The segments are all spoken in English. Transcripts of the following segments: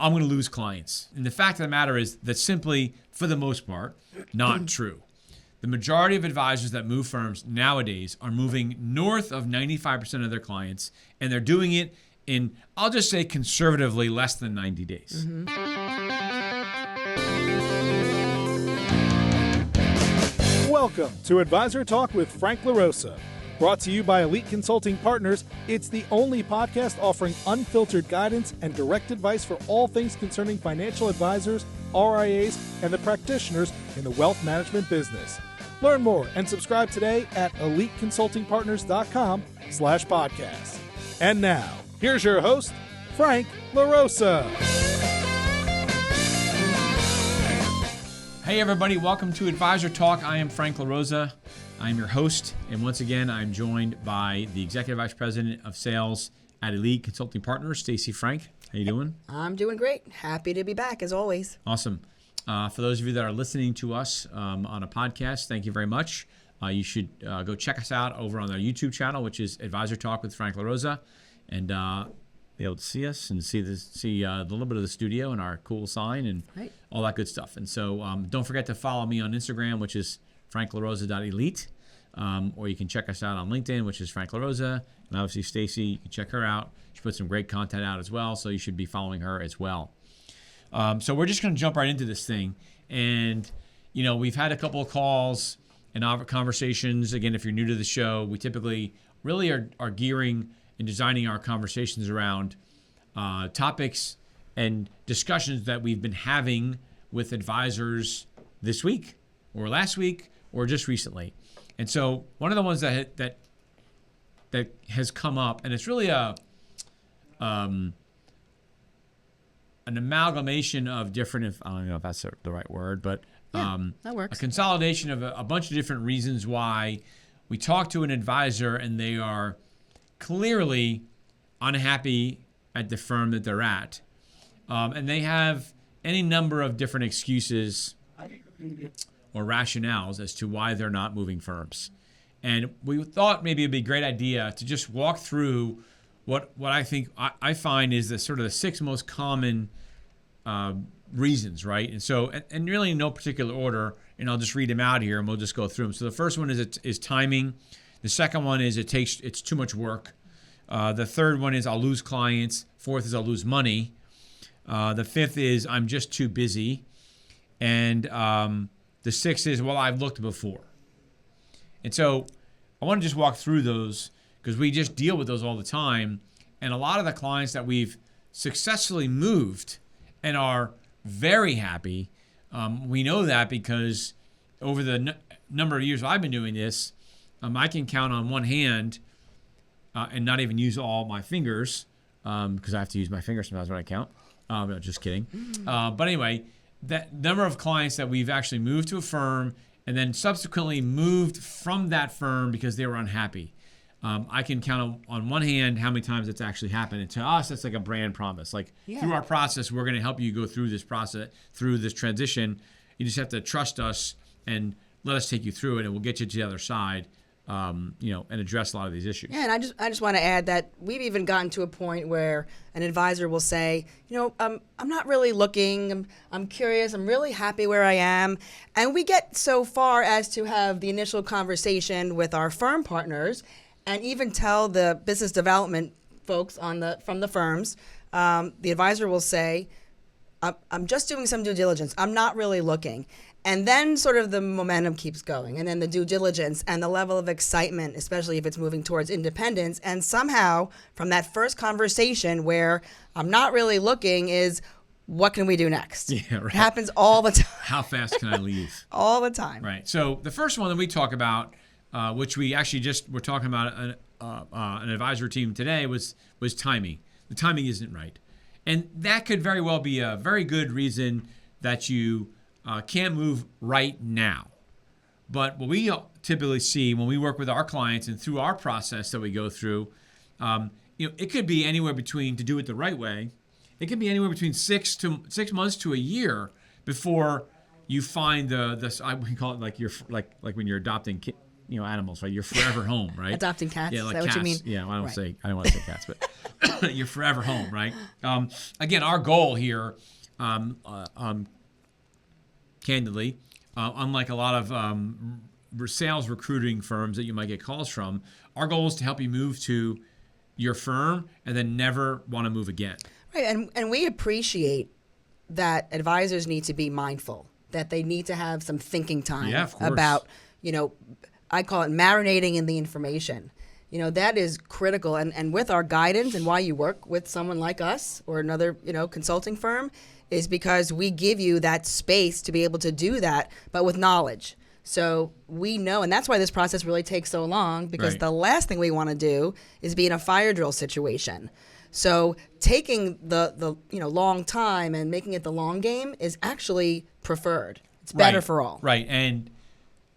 I'm going to lose clients. And the fact of the matter is that's simply, for the most part, not true. The majority of advisors that move firms nowadays are moving north of 95% of their clients, and they're doing it in, I'll just say conservatively, less than 90 days. Welcome to Advisor Talk with Frank LaRosa. Brought to you by Elite Consulting Partners, it's the only podcast offering unfiltered guidance and direct advice for all things concerning financial advisors, RIAs, and the practitioners in the wealth management business. Learn more and subscribe today at eliteconsultingpartners.com/podcast. And now, here's your host, Frank LaRosa. Hey everybody, welcome to Advisor Talk. I am Frank LaRosa. I'm your host, and once again, I'm joined by the Executive Vice President of Sales at Elite Consulting Partners, Stacey Frank. How you doing? I'm doing great. Happy to be back, as always. Awesome. For those of you that are listening to us on a podcast, thank you very much. You should go check us out over on our YouTube channel, which is Advisor Talk with Frank LaRosa, and be able to see us and see a little bit of the studio and our cool sign and all that good stuff. And so don't forget to follow me on Instagram, which is franklarosa.elite, or you can check us out on LinkedIn, which is Frank LaRosa, and obviously Stacey, you can check her out. She put some great content out as well, so you should be following her as well. So we're just going to jump right into this thing, and we've had a couple of calls and conversations. Again, if you're new to the show, we typically really are gearing and designing our conversations around topics and discussions that we've been having with advisors this week or last week or just recently. And so one of the ones that has come up, and it's really an amalgamation of different, I don't know if that's the right word, but that works. A consolidation of a bunch of different reasons why we talk to an advisor and they are clearly unhappy at the firm that they're at. And they have any number of different excuses or rationales as to why they're not moving firms. And we thought maybe it'd be a great idea to just walk through what I think I find is the sort of the 6 most common reasons, right? And so, and really in no particular order, and I'll just read them out here and we'll just go through them. So the first one is timing. The second one is it's too much work. The third one is I'll lose clients. Fourth is I'll lose money. The fifth is I'm just too busy. And the sixth is, well, I've looked before. And so I want to just walk through those because we just deal with those all the time. And a lot of the clients that we've successfully moved and are very happy, we know that because over the number of years I've been doing this, I can count on one hand and not even use all my fingers because I have to use my fingers sometimes when I count. No, just kidding. But anyway, that number of clients that we've actually moved to a firm and then subsequently moved from that firm because they were unhappy. I can count on one hand how many times it's actually happened. And to us, that's like a brand promise. Through our process, we're going to help you go through this process, through this transition. You just have to trust us and let us take you through it, and we'll get you to the other side. And address a lot of these issues. Yeah, and I just want to add that we've even gotten to a point where an advisor will say, I'm not really looking, I'm curious, I'm really happy where I am. And we get so far as to have the initial conversation with our firm partners and even tell the business development folks from the firms, the advisor will say, I'm just doing some due diligence, I'm not really looking. And then sort of the momentum keeps going, and then the due diligence and the level of excitement, especially if it's moving towards independence. And somehow from that first conversation where I'm not really looking is, what can we do next? Yeah, right. It happens all the time. How fast can I leave? All the time. Right. So the first one that we talk about, which we actually were talking about an advisory team today, was timing. The timing isn't right. And that could very well be a very good reason that you can't move right now. But what we typically see when we work with our clients and through our process that we go through, it could be anywhere between, to do it the right way, it could be anywhere between 6 months to a year before you find we call it like when you're adopting animals, right? Your forever home, right? Adopting cats. Yeah, like is that cats. what you mean? Yeah, I don't Right. want to say cats, but your forever home, right? Again, our goal here, candidly, unlike a lot of sales recruiting firms that you might get calls from, our goal is to help you move to your firm and then never want to move again. Right, and we appreciate that advisors need to be mindful, that they need to have some thinking time Yeah, of course. about, I call it marinating in the information. That is critical. And with our guidance and why you work with someone like us or another, consulting firm is because we give you that space to be able to do that, but with knowledge. So we know, and that's why this process really takes so long, because Right. the last thing we want to do is be in a fire drill situation. So taking the long time and making it the long game is actually preferred. It's better for all. Right, and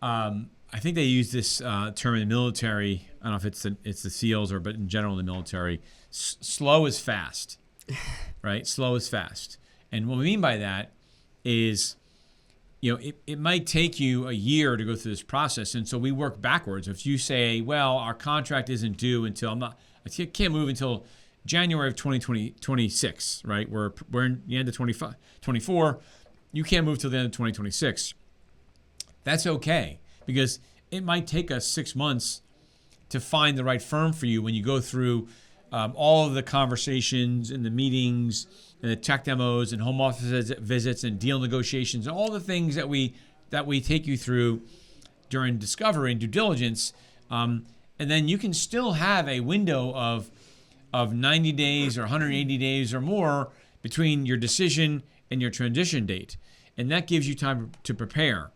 I think they use this term in the military. I don't know if it's the SEALs but in general in the military, slow is fast, right? Slow is fast, and what we mean by that is, it might take you a year to go through this process, and so we work backwards. If you say, well, our contract isn't due until I can't move until January of 2026, right? We're in the end of 24. You can't move till the end of 2026. That's okay, because it might take us 6 months to find the right firm for you when you go through all of the conversations and the meetings and the tech demos and home office visits and deal negotiations and all the things that we take you through during discovery and due diligence. And then you can still have a window of 90 days or 180 days or more between your decision and your transition date. And that gives you time to prepare.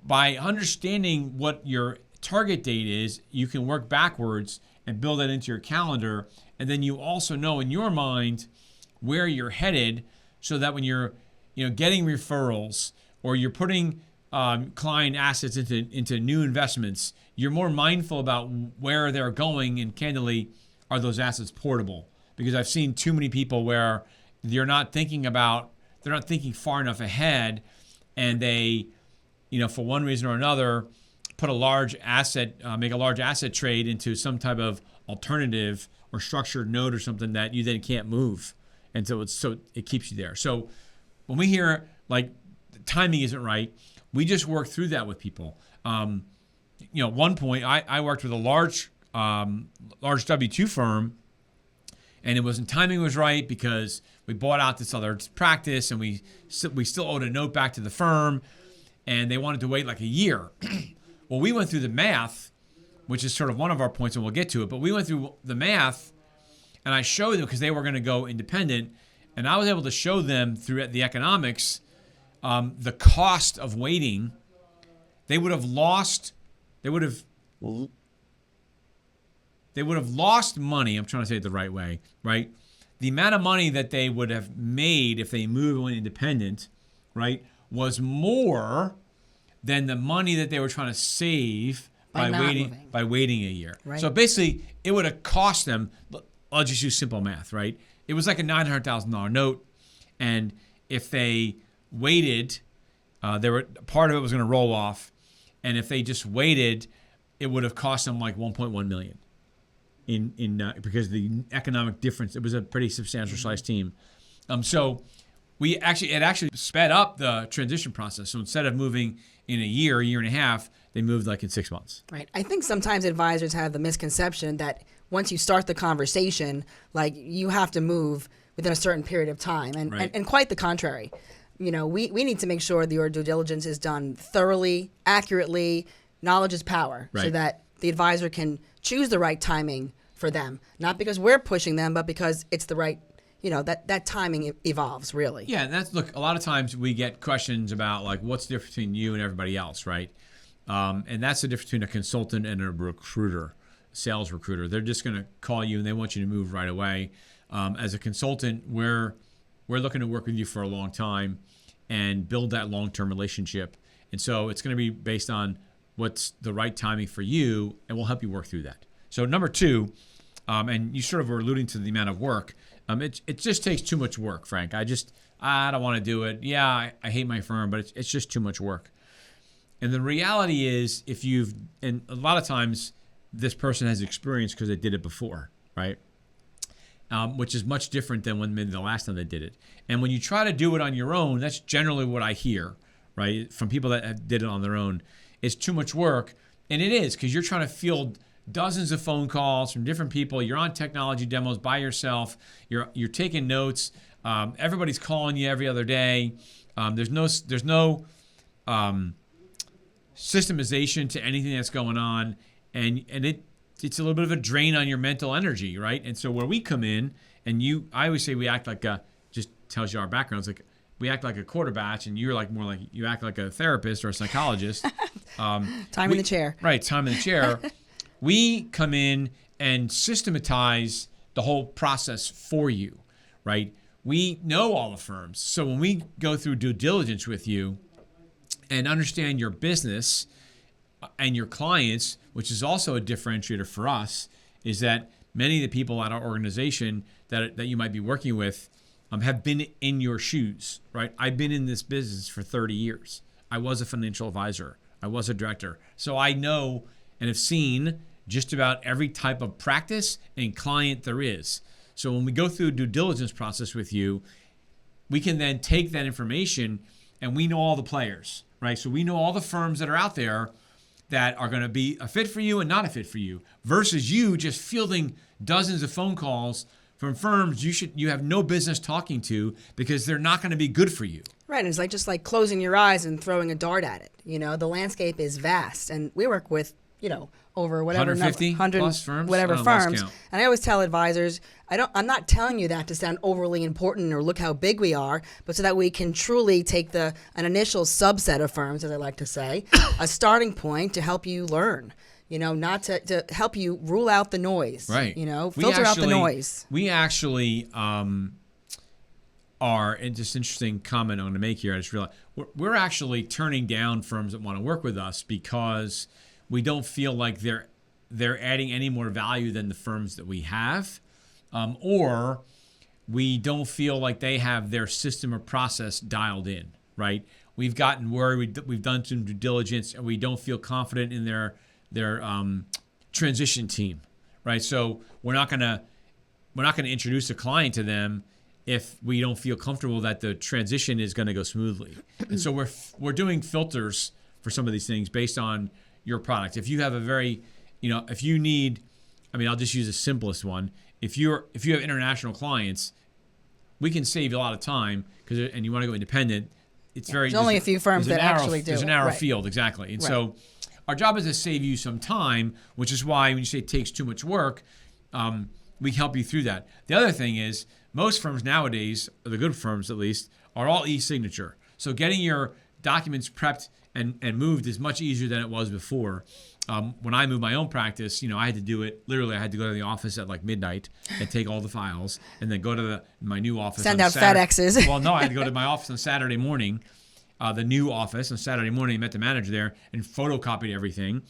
By understanding what your target date is, you can work backwards and build that into your calendar. And then you also know in your mind where you're headed, so that when you're getting referrals or you're putting client assets into new investments, you're more mindful about where they're going, and candidly, are those assets portable? Because I've seen too many people where they're not thinking far enough ahead, and they, for one reason or another, put make a large asset trade into some type of alternative or structured note or something that you then can't move, and so it keeps you there. So when we hear like the timing isn't right, we just work through that with people. One point I worked with a large W-2 firm, and it wasn't timing was right because we bought out this other practice, and we still owed a note back to the firm, and they wanted to wait like a year. Well, we went through the math, which is sort of one of our points, and we'll get to it, but we went through the math, and I showed them, because they were going to go independent, and I was able to show them through the economics the cost of waiting. They would have lost money. I'm trying to say it the right way, right? The amount of money that they would have made if they moved and went independent, right, was more than the money that they were trying to save by waiting a year. Right. So basically, it would have cost them. I'll just use simple math, right? It was like a $900,000 note, and if they waited, part of it was going to roll off, and if they just waited, it would have cost them like $1.1 million. Because the economic difference, it was a pretty substantial size team. So it actually sped up the transition process. So instead of moving in a year and a half, they moved like in 6 months. Right. I think sometimes advisors have the misconception that once you start the conversation, like you have to move within a certain period of time, and quite the contrary. We need to make sure that your due diligence is done thoroughly, accurately. Knowledge is power, so that the advisor can choose the right timing for them, not because we're pushing them, but because it's the right, that timing evolves, really. Yeah, and look, a lot of times we get questions about like, what's the difference between you and everybody else, right? And that's the difference between a consultant and a recruiter, sales recruiter. They're just going to call you and they want you to move right away. As a consultant, we're looking to work with you for a long time and build that long-term relationship. And so it's going to be based on what's the right timing for you, and we'll help you work through that. So number two, and you sort of were alluding to the amount of work, it just takes too much work, Frank. I don't want to do it. Yeah, I hate my firm, but it's just too much work. And the reality is, and a lot of times this person has experience because they did it before, right? Which is much different than when maybe the last time they did it. And when you try to do it on your own, that's generally what I hear, right? From people that did it on their own. It's too much work. And it is, because you're trying to field dozens of phone calls from different people. You're on technology demos by yourself. You're taking notes. Everybody's calling you every other day. There's no systemization to anything that's going on, and it's a little bit of a drain on your mental energy, right? And so where we come in, and I always say we act like just tells you our backgrounds, like we act like a quarterback, and you're like more like you act like a therapist or a psychologist. Time in the chair. Right, time in the chair. We come in and systematize the whole process for you, right? We know all the firms. So when we go through due diligence with you and understand your business and your clients, which is also a differentiator for us, is that many of the people at our organization that you might be working with have been in your shoes, right? I've been in this business for 30 years. I was a financial advisor. I was a director. So I know and have seen just about every type of practice and client there is. So when we go through a due diligence process with you, we can then take that information, and we know all the players, right? So we know all the firms that are out there that are going to be a fit for you and not a fit for you, versus you just fielding dozens of phone calls from firms you have no business talking to because they're not going to be good for you. Right, and it's just like closing your eyes and throwing a dart at it. The landscape is vast, and we work with, over whatever 150 plus firms, whatever firms. And I always tell advisors, I'm not telling you that to sound overly important or look how big we are, but so that we can truly take an initial subset of firms, as I like to say, a starting point to help you learn. Not to help you rule out the noise. Right. Filter out the noise. We actually are, and just interesting comment I'm going to make here, I just realized we're actually turning down firms that want to work with us because we don't feel like they're adding any more value than the firms that we have, or we don't feel like they have their system or process dialed in, right? We've gotten worried, we've done some due diligence, and we don't feel confident in their transition team, right? So we're not gonna introduce a client to them if we don't feel comfortable that the transition is going to go smoothly. And so we're doing filters for some of these things based on your product. If you have if you need, I'll just use the simplest one. If you have international clients, we can save you a lot of time and you want to go independent. There's only a few firms that actually do. There's a narrow field, exactly. And so our job is to save you some time, which is why when you say it takes too much work, we help you through that. The other thing is most firms nowadays, the good firms at least, are all e-signature. So getting your documents prepped and moved is much easier than it was before. When I moved my own practice, I had to do it. Literally, I had to go to the office at like midnight and take all the files, and then go to my new office. Send out FedExes. Well, no, I had to go to my office on Saturday morning, the new office on Saturday morning. I met the manager there and photocopied everything,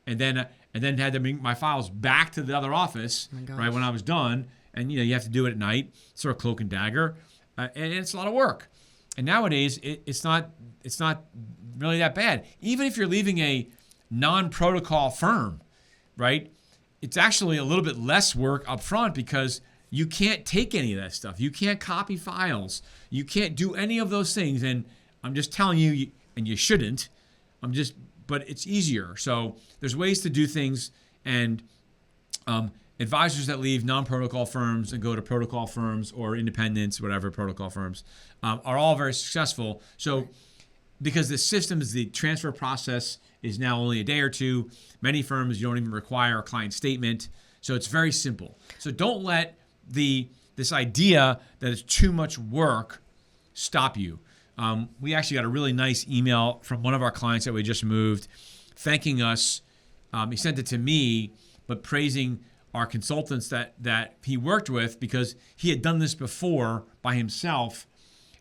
and then had to bring my files back to the other office right when I was done. And you have to do it at night, sort of cloak and dagger, and it's a lot of work. And nowadays, it's not really that bad. Even if you're leaving a non-protocol firm, right? It's actually a little bit less work up front because you can't take any of that stuff. You can't copy files. You can't do any of those things. And I'm just telling you, and you shouldn't. But it's easier. So there's ways to do things, and advisors that leave non-protocol firms and go to protocol firms or independents, whatever protocol firms, are all very successful. So because the transfer process is now only a day or two, many firms you don't even require a client statement. So it's very simple. So don't let this idea that it's too much work stop you. We actually got a really nice email from one of our clients that we just moved, thanking us. He sent it to me, but praising our consultants that he worked with because he had done this before by himself.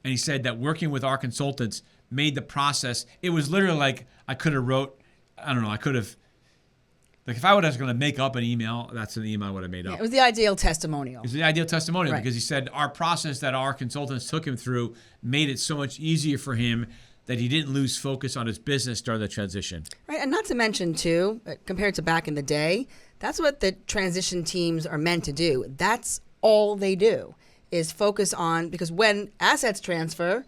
And he said that working with our consultants made the process, it was literally like I could have like if I was going to make up an email, that's an email I would have made up. It was the ideal testimonial. It was the ideal testimonial Right. because he said our process that our consultants took him through made it so much easier for him that he didn't lose focus on his business during the transition. Right, and not to mention, too, compared to back in the day, that's what the transition teams are meant to do. That's all they do is focus on, because when assets transfer,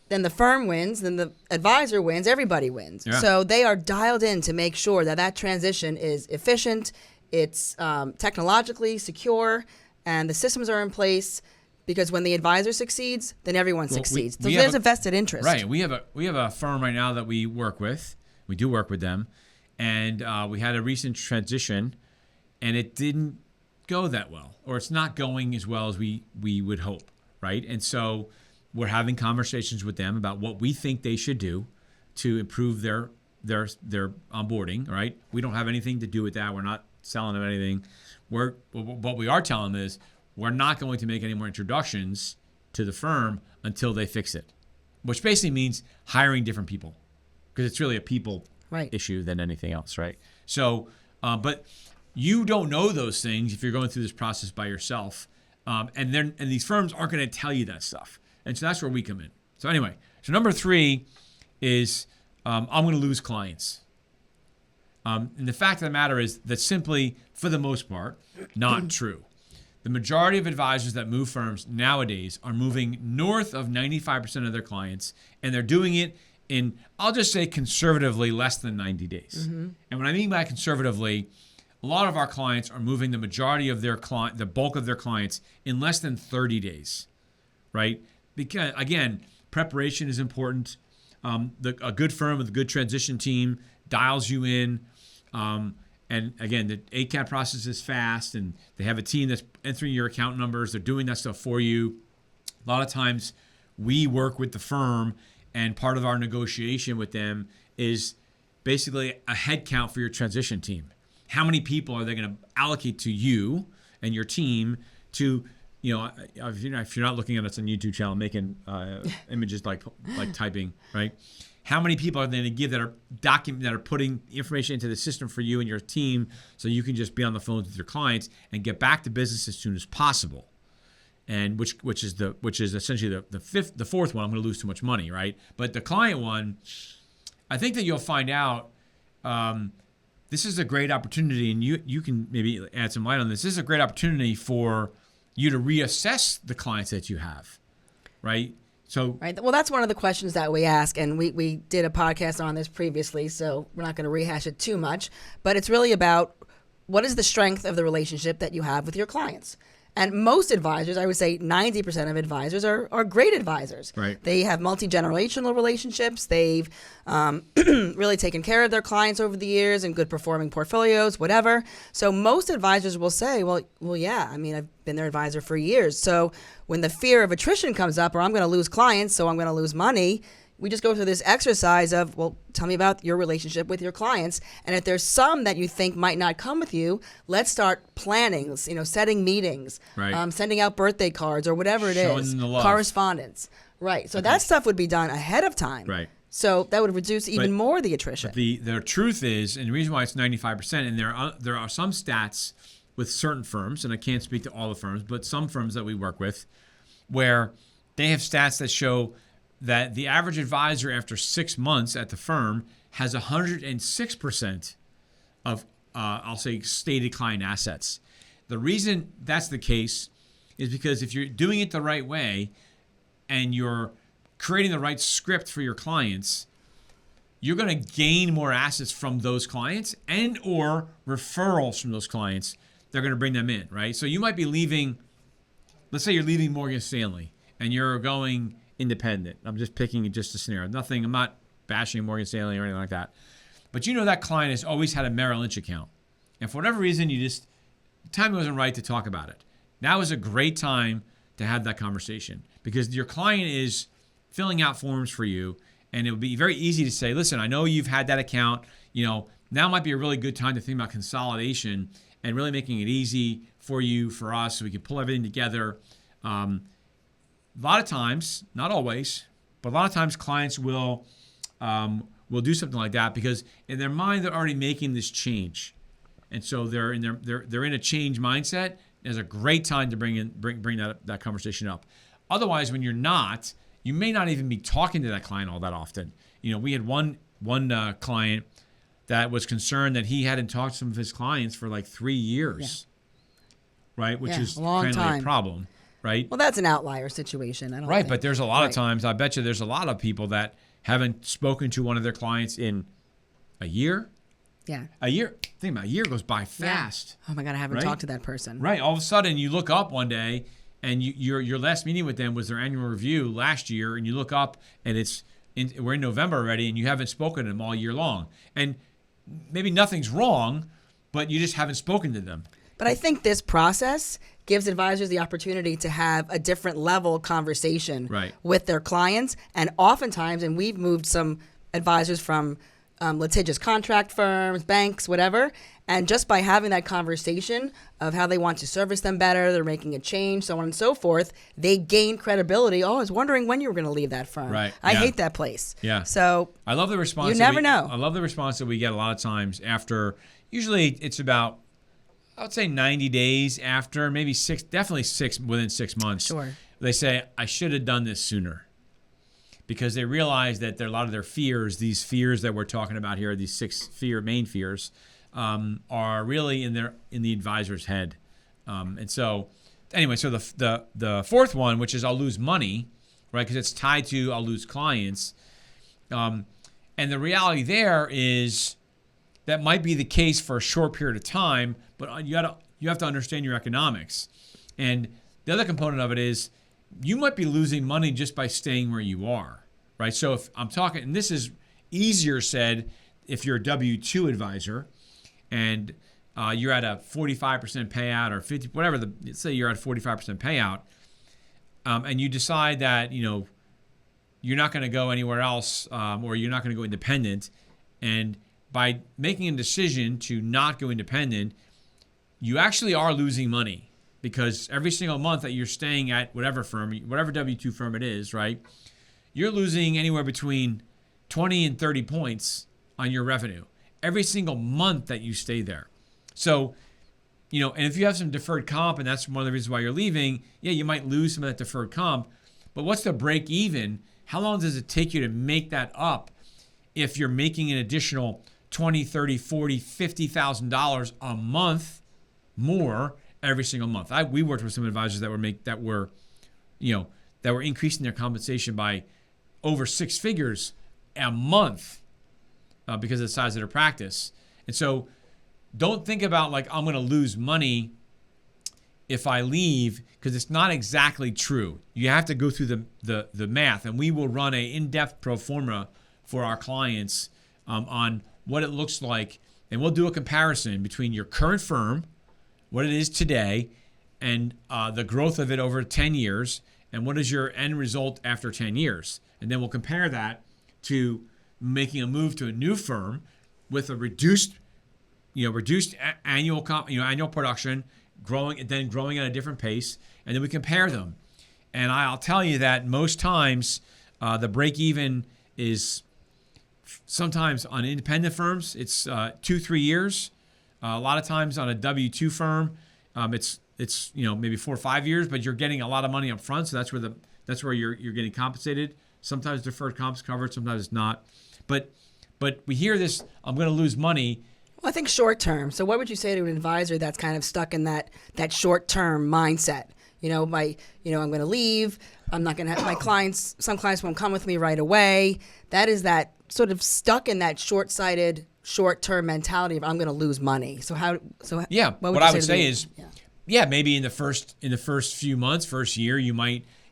then the firm wins, then the advisor wins, everybody wins. Yeah. So they are dialed in to make sure that that transition is efficient, it's technologically secure, and the systems are in place. Because when the advisor succeeds, then everyone succeeds. So there's a vested interest. Right. We have a firm right now that we work with. We do work with them, and we had a recent transition, and it didn't go that well, or it's not going as well as we would hope. Right. And so we're having conversations with them about what we think they should do to improve their onboarding. Right. We don't have anything to do with that. We're not selling them anything. What we are telling them is, we're not going to make any more introductions to the firm until they fix it, which basically means hiring different people, because it's really a people issue than anything else, right? So, but you don't know those things if you're going through this process by yourself, and these firms aren't going to tell you that stuff, and so that's where we come in. So anyway, so number 3 is I'm going to lose clients. And the fact of the matter is that simply, for the most part, not true. The majority of advisors that move firms nowadays are moving north of 95% of their clients, and they're doing it in, I'll just say conservatively, less than 90 days. Mm-hmm. And what I mean by conservatively, a lot of our clients are moving the majority of their the bulk of their clients in less than 30 days, right? Because, again, preparation is important. A good firm with a good transition team dials you in. And again, the ACAT process is fast, and they have a team that's entering your account numbers. They're doing that stuff for you. A lot of times we work with the firm, and part of our negotiation with them is basically a head count for your transition team. How many people are they going to allocate to you and your team to, if you're not looking at us on YouTube channel, making images like typing, right? How many people are they going to give that are putting information into the system for you and your team, so you can just be on the phone with your clients and get back to business as soon as possible? And which is essentially the fourth one. I'm going to lose too much money, right? But the client one, I think that you'll find out. This is a great opportunity, and you can maybe add some light on this. This is a great opportunity for you to reassess the clients that you have, right? So, right. Well, that's one of the questions that we ask, and we did a podcast on this previously, so we're not going to rehash it too much. But it's really about, what is the strength of the relationship that you have with your clients? And most advisors, I would say 90% of advisors are great advisors. Right. They have multi-generational relationships. They've really taken care of their clients over the years and good performing portfolios, whatever. So most advisors will say, well, yeah, I mean, I've been their advisor for years. So when the fear of attrition comes up, or I'm going to lose clients, so I'm going to lose money, we just go through this exercise of, well, tell me about your relationship with your clients. And if there's some that you think might not come with you, let's start planning, setting meetings, right. Sending out birthday cards or whatever it Showing is, them the love. Correspondence. Right. So that stuff would be done ahead of time. Right. So that would reduce even more the attrition. But the truth is, and the reason why it's 95%, and there are some stats with certain firms, and I can't speak to all the firms, but some firms that we work with, where they have stats that show that the average advisor after 6 months at the firm has 106% of, I'll say, stated client assets. The reason that's the case is because if you're doing it the right way and you're creating the right script for your clients, you're going to gain more assets from those clients and or referrals from those clients. They're going to bring them in, right? So you might be leaving, let's say you're leaving Morgan Stanley and you're going independent. I'm just picking just a scenario. I'm not bashing Morgan Stanley or anything like that. But that client has always had a Merrill Lynch account. And for whatever reason, the time wasn't right to talk about it. Now is a great time to have that conversation, because your client is filling out forms for you, and it would be very easy to say, listen, I know you've had that account. Now might be a really good time to think about consolidation and really making it easy for you, for us, so we can pull everything together. A lot of times, not always, but a lot of times clients will do something like that because in their mind they're already making this change, and so they're in a change mindset. It's a great time to bring that conversation up. Otherwise, when you're not, you may not even be talking to that client all that often. We had one client that was concerned that he hadn't talked to some of his clients for like 3 years, right? Which is a long kind of time. a problem, right? Well, that's an outlier situation. I don't Right, think. but there's a lot of times, I bet you there's a lot of people that haven't spoken to one of their clients in a year. Yeah. A year. Think about it, a year goes by fast. Oh my God, I haven't Right? talked to that person. Right. All of a sudden, you look up one day, and your last meeting with them was their annual review last year, and you look up, and we're in November already, and you haven't spoken to them all year long. And maybe nothing's wrong, but you just haven't spoken to them. But I think this process gives advisors the opportunity to have a different level conversation with their clients. And oftentimes, and we've moved some advisors from litigious contract firms, banks, whatever, and just by having that conversation of how they want to service them better, they're making a change, so on and so forth, they gain credibility. Oh, I was wondering when you were going to leave that firm. Right. I hate that place. Yeah. So I love the response. You never know. I love the response that we get a lot of times after. Usually, it's about, I would say 90 days after, maybe within 6 months. Sure. They say, I should have done this sooner. Because they realize that a lot of their fears, these fears that we're talking about here, these 6 main fears, are really in the advisor's head. And so, anyway, so the fourth one, which is I'll lose money, right? Because it's tied to I'll lose clients. And the reality there is that might be the case for a short period of time, but you have to understand your economics. And the other component of it is you might be losing money just by staying where you are, right? So if I'm talking, and this is easier said if you're a W-2 advisor and you're at a 45% payout or 50, whatever, let's say you're at 45% payout, and you decide that, you're not going to go anywhere else or you're not going to go independent. And by making a decision to not go independent, you actually are losing money. Because every single month that you're staying at whatever firm, whatever W-2 firm it is, right, you're losing anywhere between 20 and 30 points on your revenue every single month that you stay there. So, and if you have some deferred comp, and that's one of the reasons why you're leaving, you might lose some of that deferred comp. But what's the break even? How long does it take you to make that up if you're making an additional $20, $30, $40, $50,000 a month more every single month? We worked with some advisors that were increasing their compensation by over 6 figures a month because of the size of their practice. And so, don't think about like I'm going to lose money if I leave, because it's not exactly true. You have to go through the math, and we will run an in-depth pro forma for our clients on what it looks like, and we'll do a comparison between your current firm, what it is today, and the growth of it over 10 years, and what is your end result after 10 years. And then we'll compare that to making a move to a new firm with a reduced annual production, growing at a different pace, and then we compare them. And I'll tell you that most times the break even is sometimes on independent firms, it's 2-3 years. A lot of times on a W-2 firm, it's maybe 4 or 5 years, but you're getting a lot of money up front, so that's where you're getting compensated. Sometimes deferred comp's covered, sometimes it's not. But we hear this, I'm going to lose money. Well, I think short term. So what would you say to an advisor that's kind of stuck in that short term mindset? I'm going to leave. I'm not going to have my clients. Some clients won't come with me right away. That is that sort of stuck in that short-sighted, short-term mentality of I'm going to lose money. So what I would say is, maybe in the first few months, first year,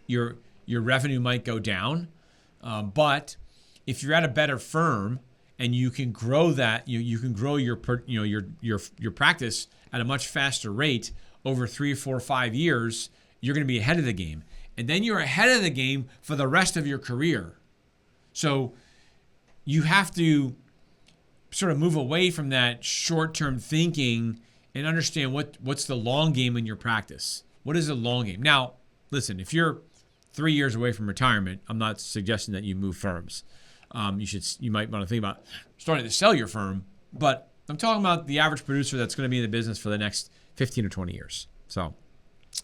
your revenue might go down, but if you're at a better firm and you can grow that, you can grow your practice at a much faster rate over 3, 4, 5 years, you're going to be ahead of the game. And then you're ahead of the game for the rest of your career. So you have to sort of move away from that short-term thinking and understand what's the long game in your practice. What is the long game? Now, listen, if you're 3 years away from retirement, I'm not suggesting that you move firms. You might want to think about starting to sell your firm, but I'm talking about the average producer that's going to be in the business for the next 15 or 20 years. So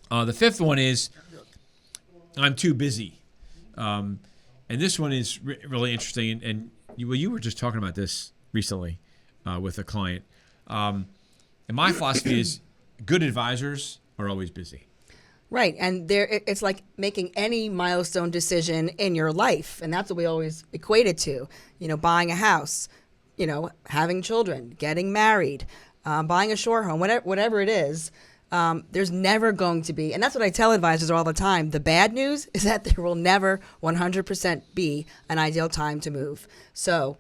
the fifth one is I'm too busy. And this one is really interesting. And you were just talking about this recently with a client. And my philosophy is good advisors are always busy. Right. And it's like making any milestone decision in your life. And that's what we always equate it to. Buying a house, having children, getting married, buying a shore home, whatever it is. There's never going to be, and that's what I tell advisors all the time, the bad news is that there will never 100% be an ideal time to move. So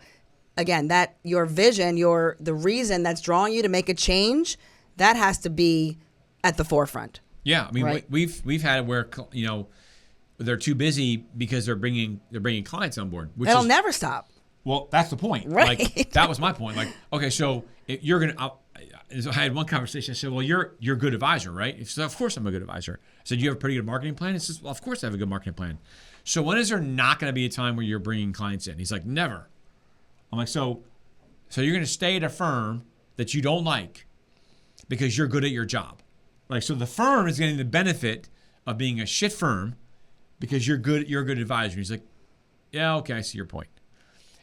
again, that your vision, the reason that's drawing you to make a change, that has to be at the forefront. Yeah, I mean, right? we've had it where they're too busy because they're bringing clients on board. That'll never stop. Well, that's the point. Right. Like that was my point. Like, okay, so if you're gonna. I had one conversation. I said, "Well, you're a good advisor, right?" He said, "Of course I'm a good advisor." I said, "You have a pretty good marketing plan?" He says, "Well, of course I have a good marketing plan." So when is there not going to be a time where you're bringing clients in? He's like, "Never." I'm like, so you're going to stay at a firm that you don't like because you're good at your job. Like, so the firm is getting the benefit of being a shit firm because you're a good advisor. He's like, yeah, okay, I see your point.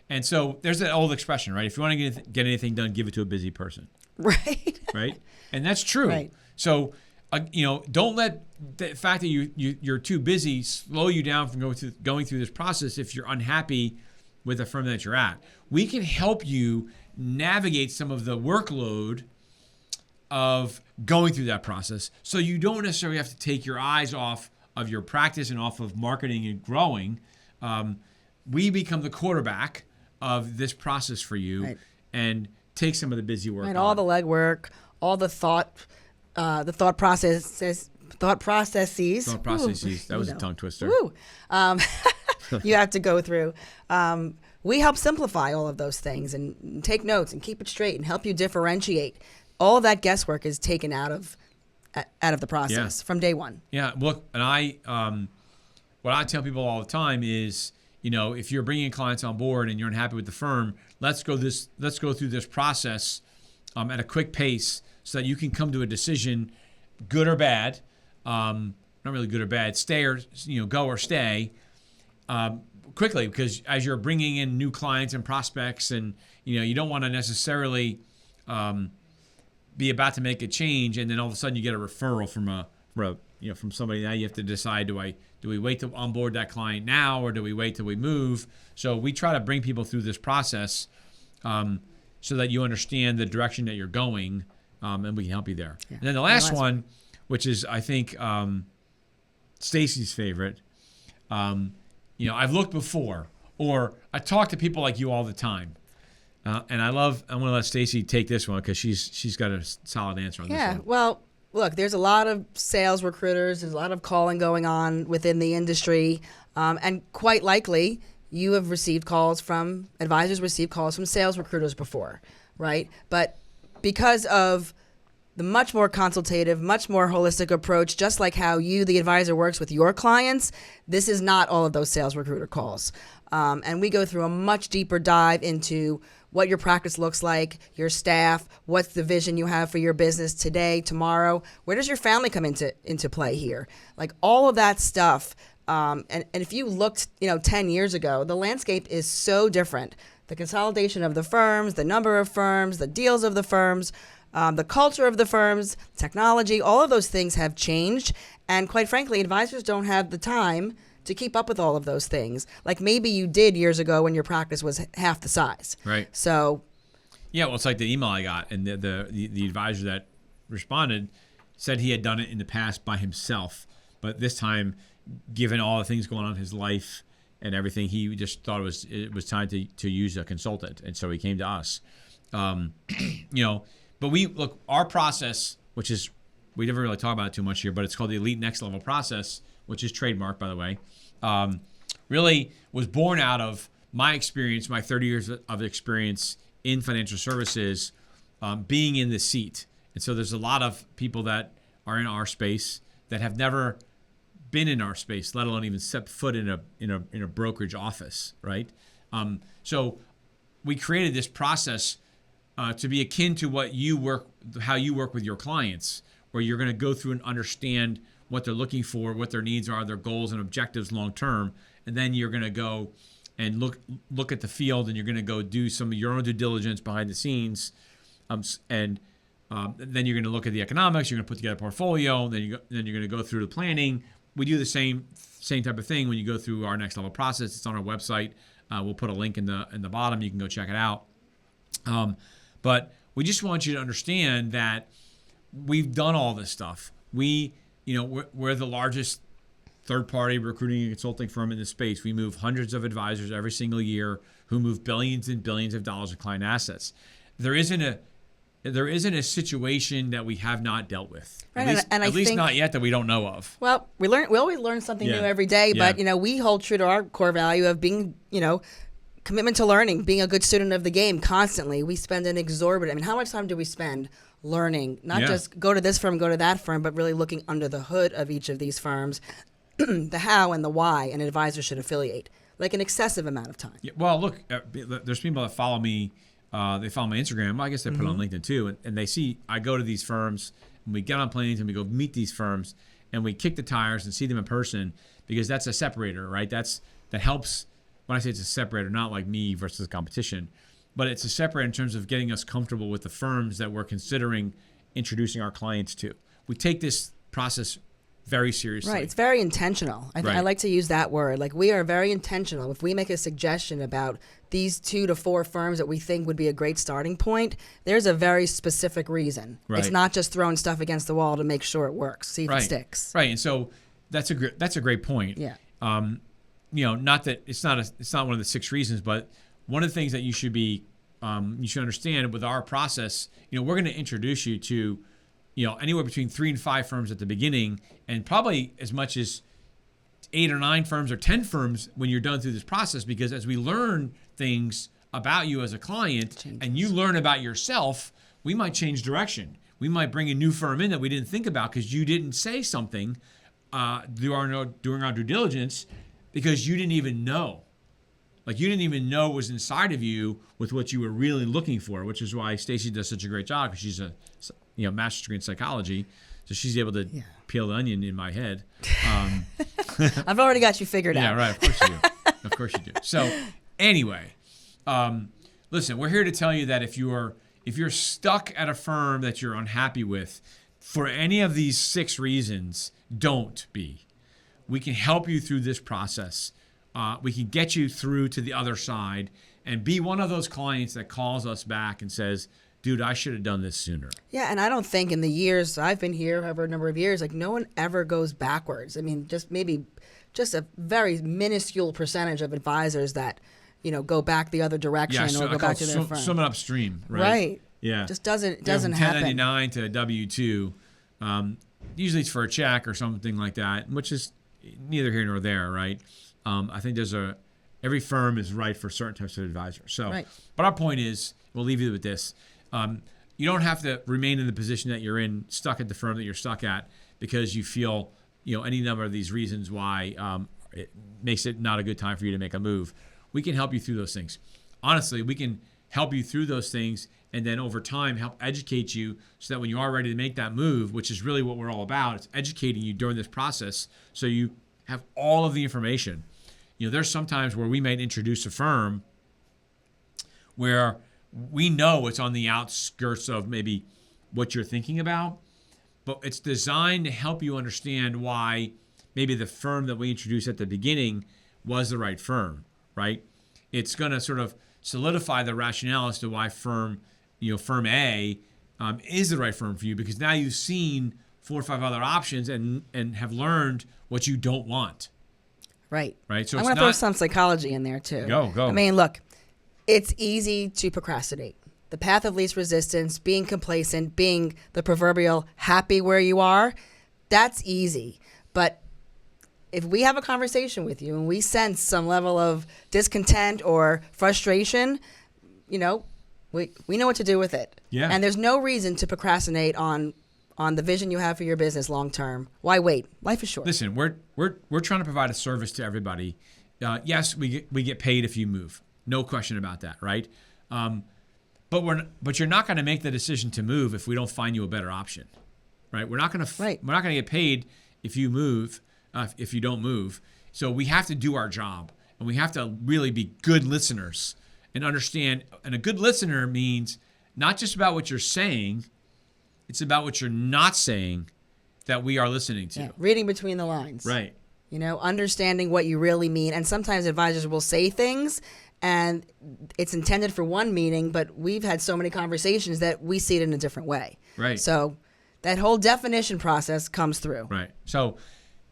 And so there's that old expression, right? If you want to get anything done, give it to a busy person. Right. Right? And that's true. Right. So, don't let the fact that you're too busy slow you down from going through this process if you're unhappy with the firm that you're at. We can help you navigate some of the workload of going through that process so you don't necessarily have to take your eyes off of your practice and off of marketing and growing. We become the quarterback of this process for you, right, and take some of the busy work. Right, all the legwork, all the thought processes. Thought processes. That was a tongue twister. You have to go through. We help simplify all of those things and take notes and keep it straight and help you differentiate. All of that guesswork is taken out of the process from day one. Yeah. Look, and what I tell people all the time is, if you're bringing clients on board and you're unhappy with the firm, let's go through this process at a quick pace so that you can come to a decision, good or bad. Not really good or bad. Stay or go or stay. Quickly, because as you're bringing in new clients and prospects, and you don't want to necessarily be about to make a change, and then all of a sudden you get a referral from somebody. Now you have to decide: do we wait to onboard that client now, or do we wait till we move? So we try to bring people through this process so that you understand the direction that you're going, and we can help you there. Yeah. And then the last one, which is I think Stacey's favorite. I've looked before, or I talk to people like you all the time. And I'm going to let Stacey take this one because she's got a solid answer on this one. Yeah, well, look, there's a lot of sales recruiters. There's a lot of calling going on within the industry. And quite likely, you have advisors received calls from sales recruiters before, right? But because of the much more consultative, much more holistic approach, just like how you, the advisor, works with your clients, this is not all of those sales recruiter calls. And we go through a much deeper dive into what your practice looks like, your staff, what's the vision you have for your business today, tomorrow, where does your family come into play here? Like all of that stuff. And if you looked, 10 years ago, the landscape is so different. The consolidation of the firms, the number of firms, the deals of the firms, the culture of the firms, technology, all of those things have changed. And quite frankly, advisors don't have the time to keep up with all of those things. Like maybe you did years ago when your practice was half the size. Right. So. Yeah, well, it's like the email I got, and the advisor that responded said he had done it in the past by himself. But this time, given all the things going on in his life and everything, he just thought it was time to use a consultant. And so he came to us. But our process, which is, we never really talk about it too much here, but it's called the Elite Next Level process, which is trademarked, by the way, really was born out of my experience, my 30 years of experience in financial services, being in the seat. And so there's a lot of people that are in our space that have never been in our space, let alone even set foot in a brokerage office, right? So we created this process to be akin to how you work with your clients, where you're going to go through and understand what they're looking for, what their needs are, their goals and objectives long term, and then you're going to go and look at the field, and you're going to go do some of your own due diligence behind the scenes, and then you're going to look at the economics. You're going to put together a portfolio. Then you're going to go through the planning. We do the same type of thing when you go through our next level process. It's on our website. We'll put a link in the bottom. You can go check it out. But we just want you to understand that we've done all this stuff. We're the largest third-party recruiting and consulting firm in this space. We move hundreds of advisors every single year who move billions and billions of dollars of client assets. There isn't a situation that we have not dealt with. Right, at least not yet that we don't know of. Well, we always learn something new every day, but we hold true to our core value of being, commitment to learning, being a good student of the game constantly. We spend an exorbitant. How much time do we spend learning? Not just go to this firm, go to that firm, but really looking under the hood of each of these firms, the how and the why an advisor should affiliate, like an excessive amount of time. Yeah, well, look, there's people that follow me. They follow my Instagram. Well, I guess they put it on LinkedIn too, and they see I go to these firms, and we get on planes, and we go meet these firms, and we kick the tires and see them in person, because that's a separator, right? That helps. When I say it's a separator, not like me versus competition, but it's a separator in terms of getting us comfortable with the firms that we're considering introducing our clients to. We take this process very seriously. Right. It's very intentional. I like to use that word. Like, we are very intentional. If we make a suggestion about these 2 to 4 firms that we think would be a great starting point, there's a very specific reason. Right. It's not just throwing stuff against the wall to make sure it works, see if it sticks. Right. And so that's a great point. Yeah. Not that it's not one of the 6 reasons, but one of the things that you should understand with our process, we're going to introduce you to, anywhere between 3 and 5 firms at the beginning, and probably as much as 8 or 9 firms or 10 firms when you're done through this process, because as we learn things about you as a client and you learn about yourself, we might change direction. We might bring a new firm in that we didn't think about because you didn't say something during our due diligence, because you didn't even know. Like, you didn't even know what was inside of you with what you were really looking for, which is why Stacey does such a great job, because she's a master's degree in psychology, so she's able to peel the onion in my head. I've already got you figured out. Yeah, right. Of course you do. Of course you do. So anyway, listen, we're here to tell you that if you're stuck at a firm that you're unhappy with for any of these 6 reasons, don't be. We can help you through this process. We can get you through to the other side and be one of those clients that calls us back and says, dude, I should have done this sooner. Yeah, and I don't think in the years I've been here, however number of years, no one ever goes backwards. Just a very minuscule percentage of advisors that, go back the other direction or go back to their firm. Swimming upstream, right? Right. Yeah. Just doesn't from happen. 1099 to W-2. Usually it's for a check or something like that, which is neither here nor there, right? I think every firm is right for certain types of advisors. So, But our point is, we'll leave you with this. You don't have to remain in the position that you're in, stuck at the firm that you're stuck at, because you feel, any number of these reasons why it makes it not a good time for you to make a move. We can help you through those things. Honestly, we can help you through those things, and then over time help educate you so that when you are ready to make that move, which is really what we're all about, it's educating you during this process so you have all of the information. There's some times where we might introduce a firm where we know it's on the outskirts of maybe what you're thinking about, but it's designed to help you understand why maybe the firm that we introduced at the beginning was the right firm, right? It's going to sort of solidify the rationale as to why firm A is the right firm for you, because now you've seen 4 or 5 other options and have learned what you don't want. Right. So I'm going to throw some psychology in there too. Go. Look, it's easy to procrastinate. The path of least resistance, being complacent, being the proverbial happy where you are, that's easy. But if we have a conversation with you and we sense some level of discontent or frustration, we know what to do with it. Yeah. And there's no reason to procrastinate on the vision you have for your business long term. Why wait? Life is short. Listen, we're trying to provide a service to everybody. Yes, we get paid if you move. No question about that, right? But you're not going to make the decision to move if we don't find you a better option, right? We're not going to get paid if you move, if you don't move, So we have to do our job, and we have to really be good listeners and understand. And a good listener means not just about what you're saying, it's about what you're not saying that we are listening to. Yeah, reading between the lines. Right. Understanding what you really mean. And sometimes advisors will say things and it's intended for one meaning, but we've had so many conversations that we see it in a different way. Right. So that whole definition process comes through. Right. So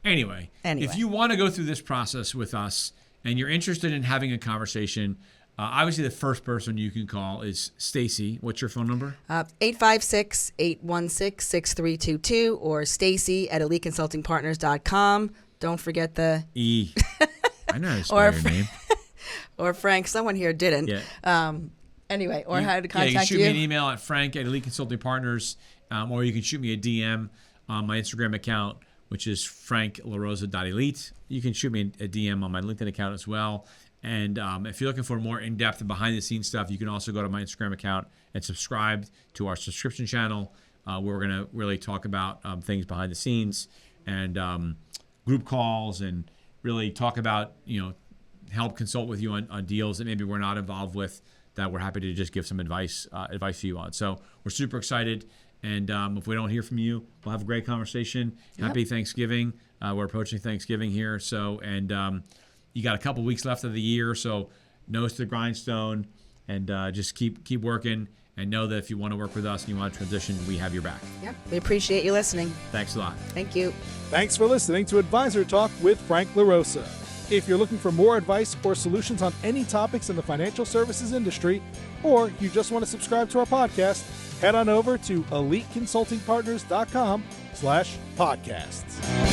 anyway, if you want to go through this process with us and you're interested in having a conversation, obviously the first person you can call is Stacey. What's your phone number? 856-816-6322 or Stacey at eliteconsultingpartners.com. Don't forget the E. I know how to spell your name. Or Frank. Someone here didn't. Yeah. Anyway, or how to contact you. You can shoot me an email at frank at Elite Consulting Partners, or you can shoot me a DM on my Instagram account, which is franklarosa.elite. You can shoot me a DM on my LinkedIn account as well. And if you're looking for more in-depth and behind-the-scenes stuff, you can also go to my Instagram account and subscribe to our subscription channel, where we're going to really talk about things behind the scenes and group calls and really talk about, help consult with you on deals that maybe we're not involved with that we're happy to just give some advice to you on. So we're super excited. And if we don't hear from you, we'll have a great conversation. Yep. Happy Thanksgiving. We're approaching Thanksgiving here. So, and you got a couple weeks left of the year. So nose to the grindstone and just keep working and know that if you want to work with us and you want to transition, we have your back. Yep. We appreciate you listening. Thanks a lot. Thank you. Thanks for listening to Advisor Talk with Frank LaRosa. If you're looking for more advice or solutions on any topics in the financial services industry, or you just want to subscribe to our podcast, head on over to eliteconsultingpartners.com/podcasts.